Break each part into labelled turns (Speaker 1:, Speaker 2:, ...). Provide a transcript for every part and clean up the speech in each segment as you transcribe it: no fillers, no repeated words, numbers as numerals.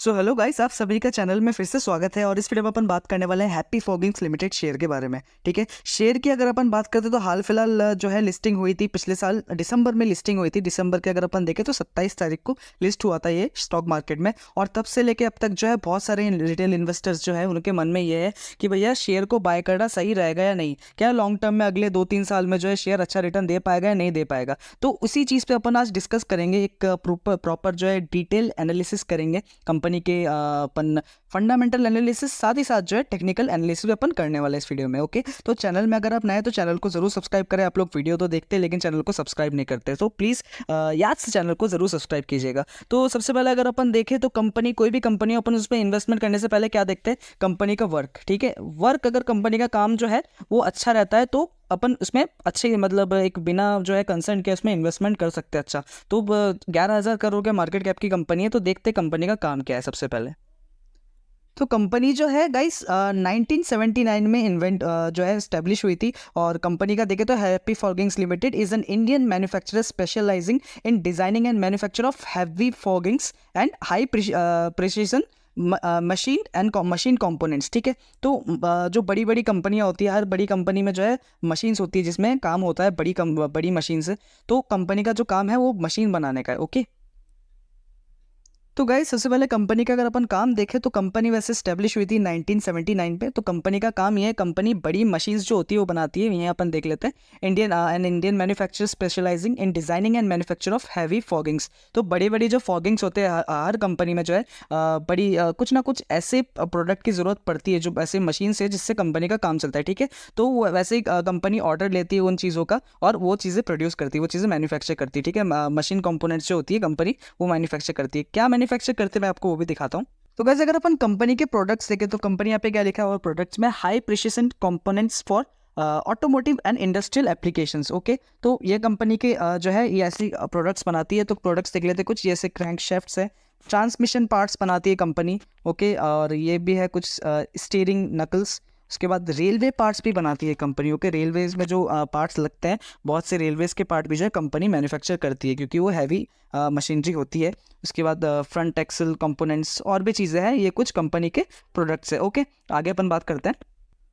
Speaker 1: So hello guys, आप सभी का चैनल में फिर से स्वागत है। और इस वीडियो में अपन बात करने वाले हैं हैप्पी फॉगिंग्स लिमिटेड शेयर के बारे में। ठीक है, शेयर की अगर अपन बात करते तो हाल फिलहाल जो है लिस्टिंग हुई थी, पिछले साल दिसंबर में लिस्टिंग हुई थी। दिसंबर के अगर अपन देखें तो 27 तारीख को लिस्ट हुआ था ये स्टॉक मार्केट में। और तब से लेके अब तक जो है बहुत सारे रिटेल इन्वेस्टर्स जो है उनके मन में ये है कि भैया शेयर को बाय करना सही रहेगा या नहीं, क्या लॉन्ग टर्म में अगले 2-3 साल में जो है शेयर अच्छा रिटर्न दे पाएगा या नहीं दे पाएगा। तो उसी चीज़ पे अपन आज डिस्कस करेंगे, एक प्रॉपर जो है डिटेल एनालिसिस करेंगे कंपनी के। अपन फंडामेंटल एनालिसिस साथ ही साथ जो है टेक्निकल एनालिसिस भी अपन करने वाले हैं इस वीडियो में। ओके, तो चैनल में अगर आप नए तो चैनल को जरूर सब्सक्राइब करें। आप लोग वीडियो तो देखते हैं लेकिन चैनल को सब्सक्राइब नहीं करते, तो प्लीज़ याद से चैनल को जरूर सब्सक्राइब कीजिएगा। तो सबसे पहले अगर अपन देखें तो कंपनी, कोई भी कंपनी अपन उसमें इन्वेस्टमेंट करने से पहले क्या देखते हैं, कंपनी का वर्क। ठीक है, वर्क अगर कंपनी का काम जो है वो अच्छा रहता है तो अपन उसमें अच्छे, मतलब एक बिना जो है कंसर्न के उसमें इन्वेस्टमेंट कर सकते हैं। अच्छा, तो 11,000 करोड़ के मार्केट कैप की कंपनी है, तो देखते कंपनी का काम क्या है सबसे पहले। तो कंपनी जो है गाइस 1979 में जो है स्टैब्लिश हुई थी। और कंपनी का देखें तो happy forgings limited is an Indian manufacturer specialising in designing and manufacture of heavy forgings and high precision machine and machine components. ठीक है, तो जो बड़ी बड़ी कंपनियां होती है, हर बड़ी कंपनी में जो है मशीन्स होती है जिसमें काम होता है बड़ी मशीन से। तो कंपनी का जो काम है वो मशीन बनाने का है। ओके, तो गाइस सबसे पहले कंपनी का अगर अपन काम देखें तो कंपनी वैसे स्टैब्लिश हुई थी 1979 पे। तो कंपनी का काम ये है, कंपनी बड़ी मशीन्स जो होती है वो बनाती है। यहाँ अपन देख लेते हैं, Indian manufacturer specialising in designing and manufacture of heavy forgings. तो बड़ी बड़ी जो फॉगिंग्स होते हैं हर कंपनी में जो है कुछ ना कुछ ऐसे प्रोडक्ट की जरूरत पड़ती है, जो ऐसे मशीन से जिससे कंपनी का काम चलता है। ठीक है, तो वैसे ही कंपनी ऑर्डर लेती है उन चीज़ों का और वो चीज़ें प्रोड्यूस करती है, वो चीज़ें मैन्युफैक्चर करती है। ठीक है, मशीन कंपोनेंट्स जो होती है कंपनी वो मैन्युफैक्चर करती है। क्या मैन्युफैक्चर करते हैं मैं आपको वो भी दिखाता हूँ। तो गाइस अगर अपन कंपनी के प्रोडक्ट्स देखें तो कंपनी यहाँ पे क्या लिखा है, और प्रोडक्ट्स में high precision components for automotive and industrial applications. Okay, तो ये कंपनी के जो है ये ऐसी प्रोडक्ट्स बनाती है। तो प्रोडक्ट्स देख लेते हैं कुछ, जैसे क्रैंक शेफ्ट्स है, ट्रांसमिशन पार्ट्स बनाती है कंपनी। ओके, और ये भी है कुछ स्टीयरिंग नकल्स। उसके बाद रेलवे पार्ट्स भी बनाती है कंपनियों के। रेलवेज में जो पार्ट्स लगते हैं, बहुत से रेलवेज के पार्ट भी जो है कंपनी मैन्युफैक्चर करती है क्योंकि वो हैवी मशीनरी होती है। उसके बाद फ्रंट एक्सल कंपोनेंट्स और भी चीज़ें हैं, ये कुछ कंपनी के प्रोडक्ट्स है। ओके, आगे अपन बात करते हैं।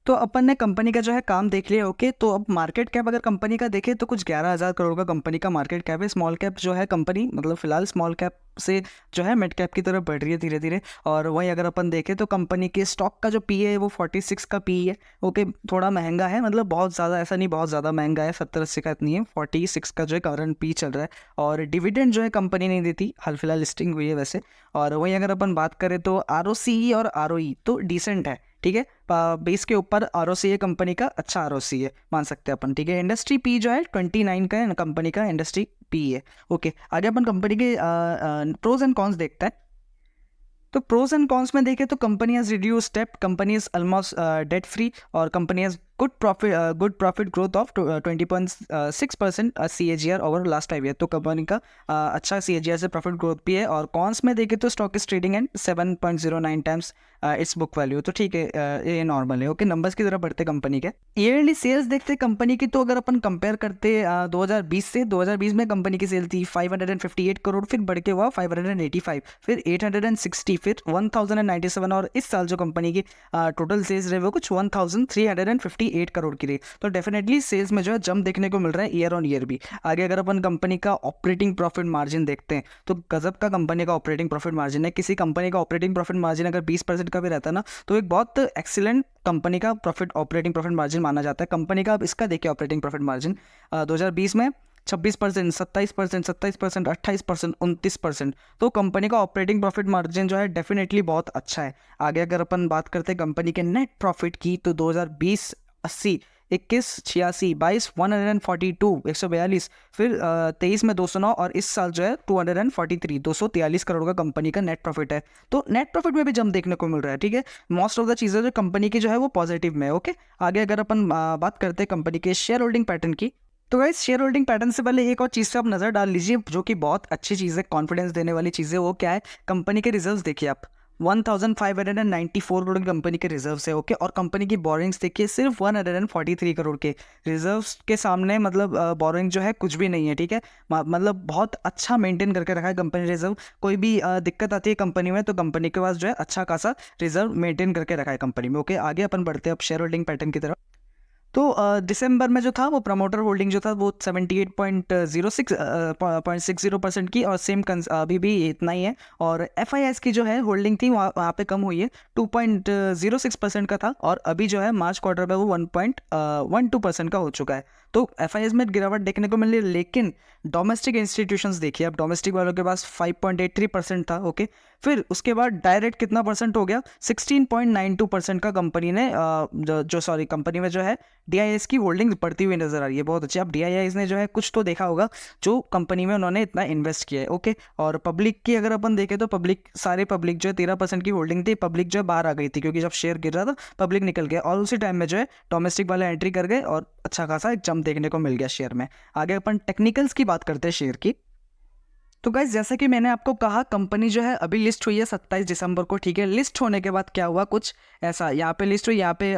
Speaker 1: तो अपन ने कंपनी का जो है काम देख लिया। ओके, तो अब मार्केट कैप अगर कंपनी का देखें तो कुछ 11,000 करोड़ का कंपनी का मार्केट कैप है। स्मॉल कैप जो है कंपनी, मतलब फिलहाल स्मॉल कैप से जो है मिड कैप की तरफ बढ़ रही है धीरे धीरे। और वहीं अगर अपन देखें तो कंपनी के स्टॉक का जो पी है वो 46 का पी है। ओके, थोड़ा महंगा है, मतलब बहुत ज़्यादा ऐसा नहीं, बहुत ज़्यादा महंगा है, 70-80 का इतनी है, 46 का जो है करंट पी चल रहा है। और डिविडेंड जो है कंपनी नहीं देती, हाल फिलहाल लिस्टिंग हुई है वैसे। और वहीं अगर अपन बात करें तो ROCE और ROE तो डिसेंट है। ठीक है, बेस के ऊपर ROC है कंपनी का, अच्छा ROC है मान सकते हैं अपन। ठीक है, इंडस्ट्री पी जो है 29 का है कंपनी का, इंडस्ट्री पी है। ओके, आगे अपन कंपनी के प्रोज एंड कॉन्स देखते हैं। तो प्रोज एंड कॉन्स में देखें तो company has reduce debt, company is almost debt free, और company has good profit growth of 20.6% CAGR over last 5 year. तो कंपनी का अच्छा CAGR से प्रॉफिट ग्रोथ भी है। और कॉन्स में देखें तो stock is trading and 7.09 times it's book value. तो ठीक है, ये नॉर्मल है। ओके, नंबर्स की तरफ बढ़ते कंपनी के। ईयरली सेल्स देखते कंपनी की, तो अगर अपन कंपेयर करते 2020 से, 2020 में कंपनी की सेल थी 558 करोड़, फिर बढ़ के हुआ 585, फिर 860, फिर 1097, और इस साल जो कंपनी की टोटल सेल्स रहे वो कुछ 1358 करोड़ की रही। तो डेफिनेटली सेल्स में जो है जंप देखने को मिल रहा है ईयर ऑन ईयर भी। आगे अगर अपन कंपनी का ऑपरेटिंग प्रॉफिट मार्जिन देखते हैं तो गजब का कंपनी का ऑपरेटिंग प्रॉफिट मार्जिन है। किसी कंपनी का ऑपरेटिंग प्रॉफिट मार्जिन अगर 20% का भी रहता है ना, तो एक बहुत एक्सीलेंट कंपनी का ऑपरेटिंग प्रॉफिट मार्जिन माना जाता है कंपनी का। अब इसका देखिए ऑपरेटिंग प्रॉफिट मार्जिन 2020 में 26%, 27%, 27%, 28%, 29%। तो कंपनी का ऑपरेटिंग प्रॉफिट मार्जिन जो है डेफिनेटली बहुत अच्छा है। आगे अगर अपन बात करते हैं कंपनी के नेट प्रॉफिट की, तो 2020 80, 21 86, 22 142, 142, फिर 23 में 209, और इस साल जो है 243, 243 करोड़ का कंपनी का नेट प्रॉफिट है। तो नेट प्रॉफिट में भी जंप देखने को मिल रहा है। ठीक है, मोस्ट ऑफ द चीज़ें जो कंपनी की जो है वो पॉजिटिव में है। ओके, आगे अगर अपन बात करते हैं कंपनी के शेयर होल्डिंग पैटर्न की, तो गाइस शेयर होल्डिंग पैटर्न से पहले एक और चीज़ पे आप नज़र डाल लीजिए जो कि बहुत अच्छी चीज़ है, कॉन्फिडेंस देने वाली चीज़ है। वो क्या है, कंपनी के रिजल्ट्स देखिए आप। 1594 करोड़ की कंपनी के रिजर्व्स है। ओके, और कंपनी की बोरिंग्स देखिए सिर्फ 143 करोड़ के रिजर्व्स के सामने, मतलब बोरिंग जो है कुछ भी नहीं है। ठीक है, मतलब बहुत अच्छा मेंटेन करके रखा है कंपनी रिजर्व। कोई भी दिक्कत आती है कंपनी में तो कंपनी के पास जो है अच्छा खासा रिजर्व मेंटेन करके रखा है कंपनी में। ओके, आगे अपन बढ़ते हैं अब शेयर होल्डिंग पैटर्न की तरफ। तो दिसंबर में जो था वो प्रमोटर होल्डिंग जो था वो 78.60% की, और सेम अभी भी इतना ही है। और FIS की जो है होल्डिंग थी वहाँ पे कम हुई है, 2.06% का था, और अभी जो है मार्च क्वार्टर में वो 1.12% का हो चुका है। तो FIS में गिरावट देखने को मिली, लेकिन डोमेस्टिक इंस्टीट्यूशंस देखिए, अब डोमेस्टिक वालों के पास 5.83% था। ओके, फिर उसके बाद डायरेक्ट कितना परसेंट हो गया, 16.92% का कंपनी ने सॉरी कंपनी में जो है DIS की होल्डिंग बढ़ती हुई नजर आ रही है। बहुत अच्छी। अब DIS ने जो है कुछ तो देखा होगा जो कंपनी में उन्होंने इतना इन्वेस्ट किया है। ओके, और पब्लिक की अगर अपन देखें तो सारे पब्लिक जो है 13% की होल्डिंग थी, पब्लिक जो है बाहर आ गई थी, क्योंकि जब शेयर गिर रहा था पब्लिक निकल गया, और उसी टाइम में जो है डोमेस्टिक वाले एंट्री कर गए और अच्छा खासा एक जंप देखने को मिल गया शेयर में। आगे अपन टेक्निकल्स की बात करते हैं शेयर की। तो गाइज जैसा कि मैंने आपको कहा, कंपनी जो है अभी लिस्ट हुई है 27 दिसंबर को। ठीक है, लिस्ट होने के बाद क्या हुआ, कुछ ऐसा यहाँ पे लिस्ट हुई, यहाँ पे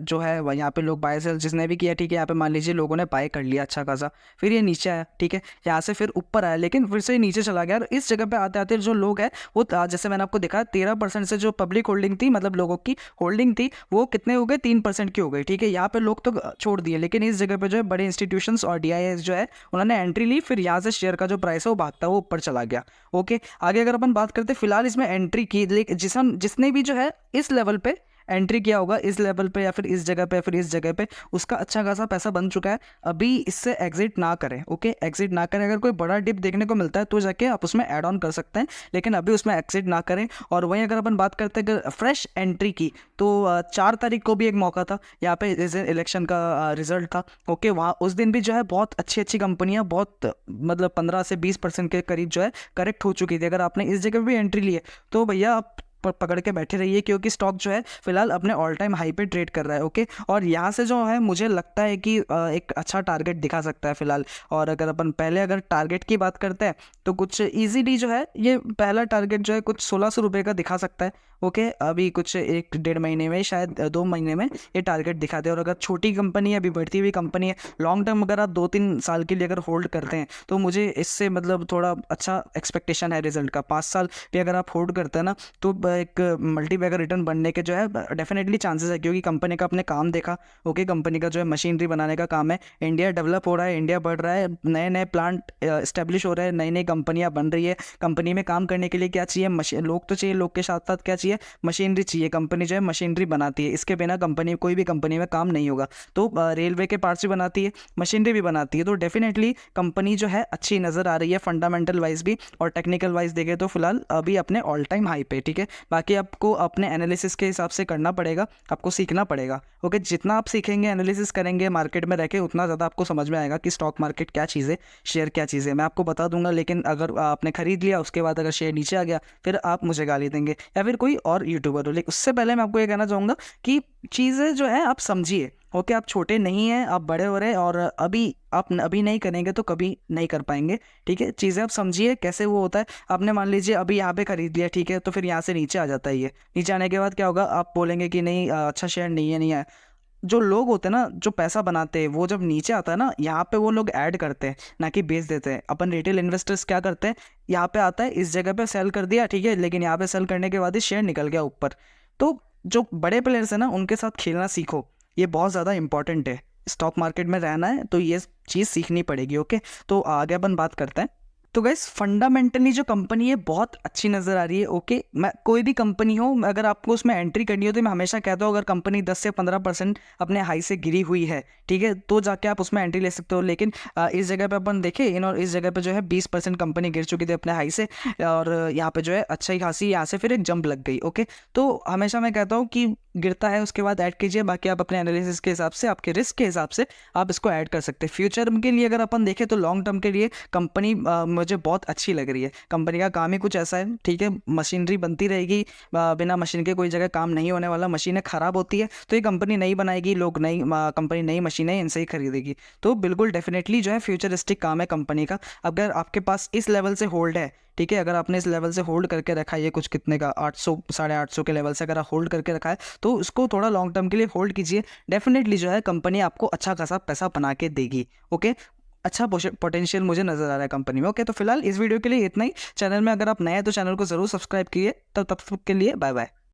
Speaker 1: जो है यहाँ पे लोग बाय सेल जिसने भी किया, ठीक है, यहाँ पे मान लीजिए लोगों ने बाय कर लिया अच्छा खासा, फिर ये नीचे आया। ठीक है, यहाँ से फिर ऊपर आया, लेकिन फिर से नीचे चला गया। और इस जगह पे आते आते जो लोग हैं वो जैसे मैंने आपको दिखा 13% से जो पब्लिक होल्डिंग थी, मतलब लोगों की होल्डिंग थी, वो कितने हो गए, 3% की हो गई। ठीक है, यहाँ पे लोग तो छोड़ दिए, लेकिन इस जगह पे जो है बड़े इंस्टीट्यूशंस और DIS जो है उन्होंने एंट्री ली, फिर यहाँ से शेयर का जो प्राइस है वो भागता वो ऊपर चला गया। ओके, आगे अगर अपन बात करते हैं, फिलहाल इसमें एंट्री की, लेकिन जिसने भी जो है इस लेवल पे एंट्री किया होगा, इस लेवल पे या फिर इस जगह पे या फिर इस जगह पे, उसका अच्छा खासा पैसा बन चुका है। अभी इससे एग्जिट ना करें। ओके, एग्जिट ना करें। अगर कोई बड़ा डिप देखने को मिलता है तो जाके आप उसमें ऐड ऑन कर सकते हैं, लेकिन अभी उसमें एग्जिट ना करें। और वहीं अगर अपन बात करते हैं अगर फ्रेश एंट्री की, तो 4 तारीख को भी एक मौका था, यहाँ पे इलेक्शन का रिजल्ट था। ओके, वहाँ उस दिन भी जो है बहुत अच्छी अच्छी कंपनियाँ, बहुत मतलब 15 से 20% के करीब जो है करेक्ट हो चुकी थी। अगर आपने इस जगह भी एंट्री ली है तो भैया आप पकड़ के बैठे रहिए, क्योंकि स्टॉक जो है फिलहाल अपने ऑल टाइम हाई पे ट्रेड कर रहा है। ओके, और यहाँ से जो है मुझे लगता है कि एक अच्छा टारगेट दिखा सकता है फिलहाल। और अगर अपन पहले अगर टारगेट की बात करते हैं तो कुछ इजीली जो है ये पहला टारगेट जो है कुछ 1600 रुपये का दिखा सकता है। ओके, अभी कुछ 1-1.5 महीने में, शायद 2 महीने में ये टारगेट दिखाते हैं। और अगर छोटी कंपनी है, अभी बढ़ती हुई कंपनी है, लॉन्ग टर्म अगर आप 2-3 साल के लिए अगर होल्ड करते हैं तो मुझे इससे मतलब थोड़ा अच्छा एक्सपेक्टेशन है रिजल्ट का। 5 साल भी अगर आप होल्ड करते हैं ना तो एक मल्टीबैगर रिटर्न बनने के जो है डेफिनेटली चांसेस है, क्योंकि कंपनी का अपने काम देखा। ओके, कंपनी का जो है मशीनरी बनाने का काम है, इंडिया डेवलप हो रहा है, इंडिया बढ़ रहा है, नए नए प्लांट इस्टेब्लिश हो रहे हैं, नई नई कंपनियां बन रही है। कंपनी में काम करने के लिए क्या चाहिए, मशीन, लोग तो चाहिए, लोग के साथ साथ क्या चाहिए, मशीनरी चाहिए। कंपनी जो है मशीनरी बनाती है, इसके बिना कंपनी, कोई भी कंपनी में काम नहीं होगा। तो रेलवे के पार्ट्स भी बनाती है, मशीनरी भी बनाती है, तो डेफिनेटली कंपनी जो है अच्छी नज़र आ रही है फंडामेंटल वाइज भी, और टेक्निकल वाइज देखें तो फिलहाल अभी अपने ऑल टाइम हाई पे। ठीक है, बाकी आपको अपने एनालिसिस के हिसाब से करना पड़ेगा, आपको सीखना पड़ेगा। ओके, जितना आप सीखेंगे, एनालिसिस करेंगे मार्केट में रह के, उतना ज़्यादा आपको समझ में आएगा कि स्टॉक मार्केट क्या चीज़ है, शेयर क्या चीज़ है। मैं आपको बता दूंगा, लेकिन अगर आपने खरीद लिया उसके बाद अगर शेयर नीचे आ गया फिर आप मुझे गाली देंगे, या फिर कोई और यूट्यूबर हो। लेकिन उससे पहले मैं आपको ये कहना चाहूँगा कि चीज़ें जो है आप समझिए। ओके, आप छोटे नहीं हैं, आप बड़े हो रहे हैं, और आप अभी नहीं करेंगे तो कभी नहीं कर पाएंगे। ठीक है, चीज़ें आप समझिए कैसे वो होता है। आपने मान लीजिए अभी यहाँ पे खरीद लिया, ठीक है, तो फिर यहाँ से नीचे आ जाता है। ये नीचे आने के बाद क्या होगा, आप बोलेंगे कि नहीं अच्छा शेयर नहीं है, नहीं है। जो लोग होते हैं ना, जो पैसा बनाते हैं, वो जब नीचे आता है ना, यहाँ पे वो लोग ऐड करते हैं, ना कि बेच देते हैं। अपन रिटेल इन्वेस्टर्स क्या करते हैं, यहाँ पे आता है, इस जगह पे सेल कर दिया, ठीक है, लेकिन यहाँ पे सेल करने के बाद ही शेयर निकल गया ऊपर। तो जो बड़े प्लेयर्स हैं ना, उनके साथ खेलना सीखो, ये बहुत ज़्यादा इंपॉर्टेंट है। स्टॉक मार्केट में रहना है तो ये चीज़ सीखनी पड़ेगी। ओके, तो आगे अपन बात करते हैं। तो गाइस फंडामेंटली जो कंपनी है बहुत अच्छी नज़र आ रही है। ओके, मैं कोई भी कंपनी हो, अगर आपको उसमें एंट्री करनी हो तो मैं हमेशा कहता हूँ अगर कंपनी 10 से 15% अपने हाई से गिरी हुई है, ठीक है, तो जाके आप उसमें एंट्री ले सकते हो। लेकिन इस जगह पे अपन देखें, और इस जगह पे जो है 20% कंपनी गिर चुकी थी अपने हाई से, और यहाँ पे जो है अच्छा ही खासी यहाँ से फिर एक जंप लग गई। ओके, तो हमेशा मैं कहता हूँ कि गिरता है उसके बाद ऐड कीजिए, बाकी आप अपने एनालिसिस के हिसाब से, आपके रिस्क के हिसाब से आप इसको ऐड कर सकते हैं। फ्यूचर के लिए अगर अपन देखें तो लॉन्ग टर्म के लिए कंपनी मुझे बहुत अच्छी लग रही है। कंपनी का काम ही कुछ ऐसा है, ठीक है, मशीनरी बनती रहेगी, बिना मशीन के कोई जगह काम नहीं होने वाला। मशीनें ख़राब होती है तो ये कंपनी नहीं बनाएगी, लोग नई कंपनी नई मशीनें इनसे ही खरीदेगी। तो बिल्कुल डेफिनेटली जो है फ्यूचरिस्टिक काम है कंपनी का। अगर आपके पास इस लेवल से होल्ड है, ठीक है। अगर आपने इस लेवल से होल्ड करके रखा है, ये कुछ कितने का 800 850 के लेवल से अगर आप होल्ड करके रखा है तो उसको थोड़ा लॉन्ग टर्म के लिए होल्ड कीजिए। डेफिनेटली जो है कंपनी आपको अच्छा खासा पैसा बना के देगी। ओके, अच्छा पोटेंशियल मुझे नजर आ रहा है कंपनी में। ओके, तो फिलहाल इस वीडियो के लिए इतना ही। चैनल में अगर आप नए हैं तो चैनल को जरूर सब्सक्राइब कीजिए। तब तक के लिए बाय बाय।